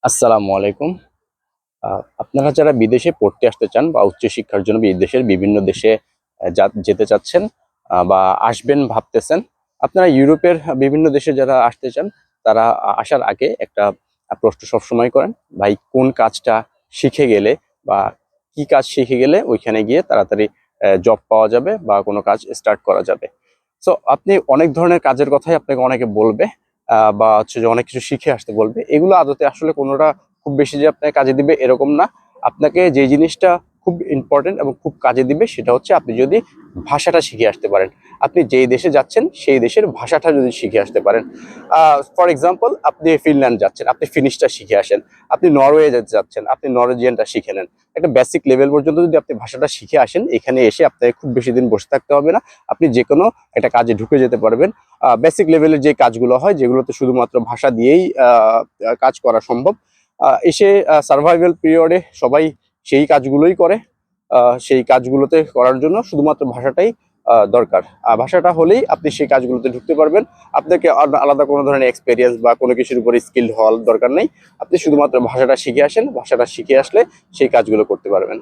আসসালামু আলাইকুম। আপনারা যারা বিদেশে পড়তে আসতে চান বা উচ্চশিক্ষার জন্য বিদেশের বিভিন্ন দেশে যেতে চাচ্ছেন বা আসবেন ভাবতেছেন, আপনারা ইউরোপের বিভিন্ন দেশে যারা আসতে চান, তারা আসার আগে একটা প্রশ্ন সবসময় করেন, ভাই কোন কাজটা শিখে গেলে বা কি কাজ শিখে গেলে ওইখানে গিয়ে তাড়াতাড়ি জব পাওয়া যাবে বা কোনো কাজ স্টার্ট করা যাবে। সো আপনি অনেক ধরনের কাজের কথাই আপনাকে অনেকে বলবে, বা হচ্ছে যে অনেক কিছু শিখে আসতে বলবে। এগুলো আদতে আসলে কোনোটা খুব বেশি যে আপনাকে কাজে দিবে এরকম না। আপনাকে যে জিনিসটা খুব ইম্পর্টেন্ট এবং খুব কাজে দিবে সেটা হচ্ছে আপনি যদি ভাষাটা শিখে আসতে পারেন। আপনি যেই দেশে যাচ্ছেন সেই দেশের ভাষাটা যদি শিখে আসতে পারেন। ফর এক্সাম্পল, আপনি ফিনল্যান্ড যাচ্ছেন, আপনি ফিনিশটা শিখে আসেন। আপনি নরওয়ে যেতে যাচ্ছেন, আপনি নরওয়েজিয়ানটা শিখে নেন। একটা বেসিক লেভেল পর্যন্ত যদি আপনি ভাষাটা শিখে আসেন, এখানে এসে আপনাকে খুব বেশি দিন বসে থাকতে হবে না। আপনি যে কোনো একটা কাজে ঢুকে যেতে পারবেন। বেসিক লেভেলের যে কাজগুলো হয়, যেগুলোতে শুধুমাত্র ভাষা দিয়েই কাজ করা সম্ভব, এসে সার্ভাইভাল পিরিয়ডে সবাই সেই কাজগুলোই করে। সেই কাজগুলোতে করার জন্য শুধুমাত্র ভাষাটাই দরকার। ভাষাটা হলেই আপনি সেই কাজগুলোতে ঢুকতে পারবেন। আপনাকে আলাদা কোনো ধরনের এক্সপেরিয়েন্স বা কোনো কিছুর উপরে স্কিল হওয়ার দরকার নেই। আপনি শুধুমাত্র ভাষাটা শিখে আসেন, ভাষাটা শিখে আসলে সেই কাজগুলো করতে পারবেন।